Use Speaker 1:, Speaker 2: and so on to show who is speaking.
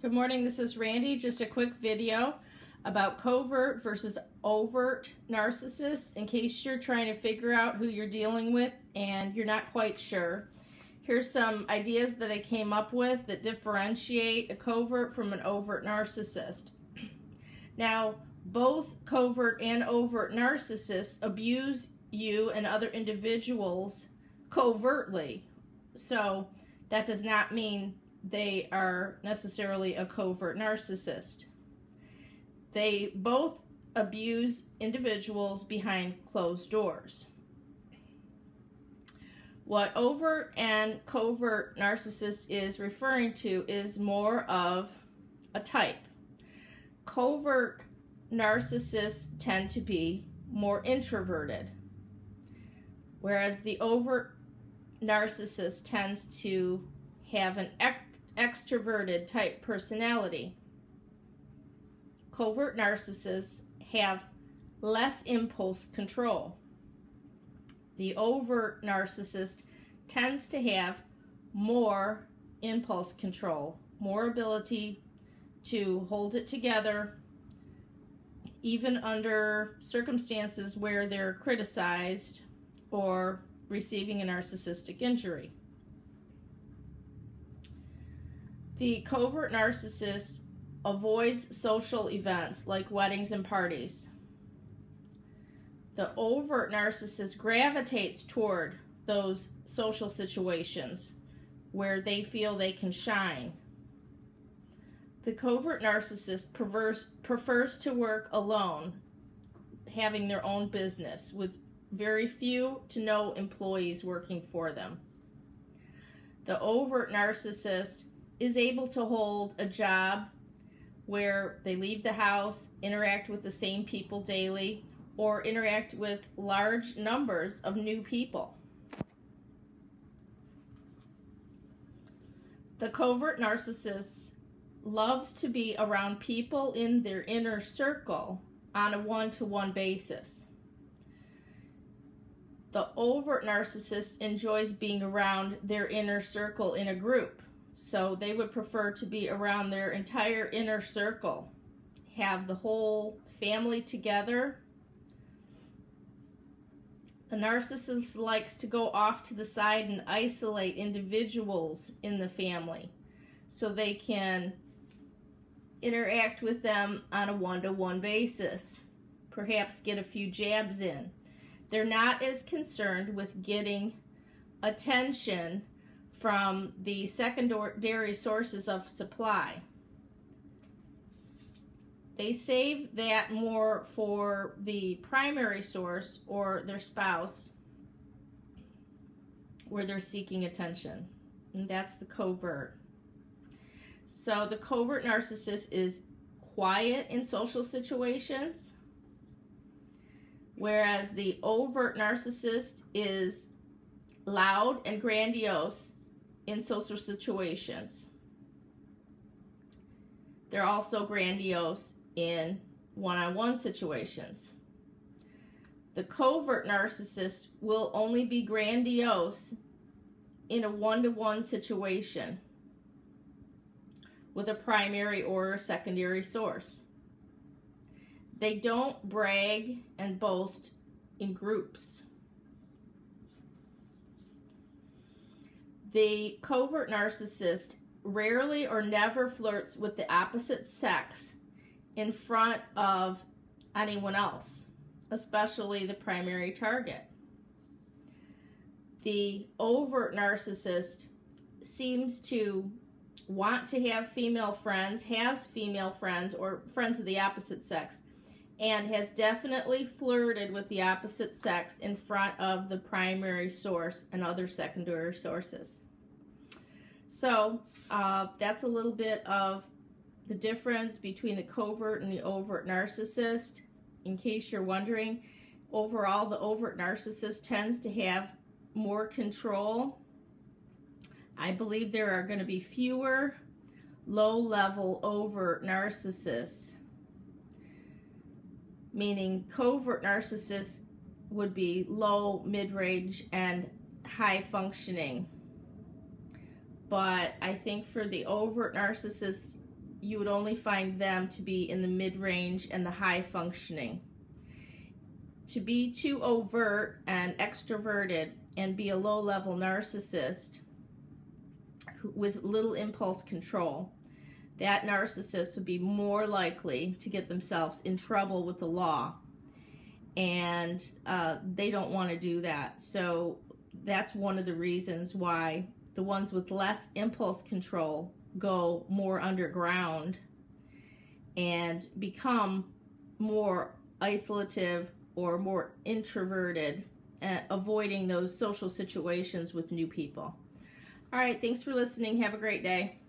Speaker 1: Good morning, this is Randy. Just a quick video about covert versus overt narcissists in case you're trying to figure out who you're dealing with and you're not quite sure. Here's some ideas that I came up with that differentiate a covert from an overt narcissist. Now, both covert and overt narcissists abuse you and other individuals covertly. So that does not mean they are necessarily a covert narcissist. They both abuse individuals behind closed doors. What overt and covert narcissist is referring to is more of a type. Covert narcissists tend to be more introverted, whereas the overt narcissist tends to have an extroverted type personality. Covert narcissists have less impulse control. The overt narcissist tends to have more impulse control, more ability to hold it together, even under circumstances where they're criticized or receiving a narcissistic injury. The covert narcissist avoids social events like weddings and parties. The overt narcissist gravitates toward those social situations where they feel they can shine. The covert narcissist prefers to work alone, having their own business with very few to no employees working for them. The overt narcissist is able to hold a job where they leave the house, interact with the same people daily, or interact with large numbers of new people. The covert narcissist loves to be around people in their inner circle on a one-to-one basis. The overt narcissist enjoys being around their inner circle in a group. So they would prefer to be around their entire inner circle, have the whole family together. The narcissist likes to go off to the side and isolate individuals in the family so they can interact with them on a one-to-one basis, perhaps get a few jabs in. They're not as concerned with getting attention from the secondary sources of supply. They save that more for the primary source or their spouse where they're seeking attention. And that's the covert. So the covert narcissist is quiet in social situations, whereas the overt narcissist is loud and grandiose in social situations. They're also grandiose in one-on-one situations. The covert narcissist will only be grandiose in a one-to-one situation with a primary or a secondary source. They don't brag and boast in groups. The covert narcissist rarely or never flirts with the opposite sex in front of anyone else, especially the primary target. The overt narcissist seems to want to have female friends, has female friends or friends of the opposite sex, and has definitely flirted with the opposite sex in front of the primary source and other secondary sources. So that's a little bit of the difference between the covert and the overt narcissist. In case you're wondering, overall the overt narcissist tends to have more control. I believe there are going to be fewer low-level overt narcissists, meaning covert narcissists would be low, mid-range, and high functioning. But I think for the overt narcissists, you would only find them to be in the mid-range and the high functioning. To be too overt and extroverted and be a low-level narcissist with little impulse control, that narcissist would be more likely to get themselves in trouble with the law, and they don't want to do that. So that's one of the reasons why the ones with less impulse control go more underground and become more isolative or more introverted, avoiding those social situations with new people. All right, thanks for listening. Have a great day.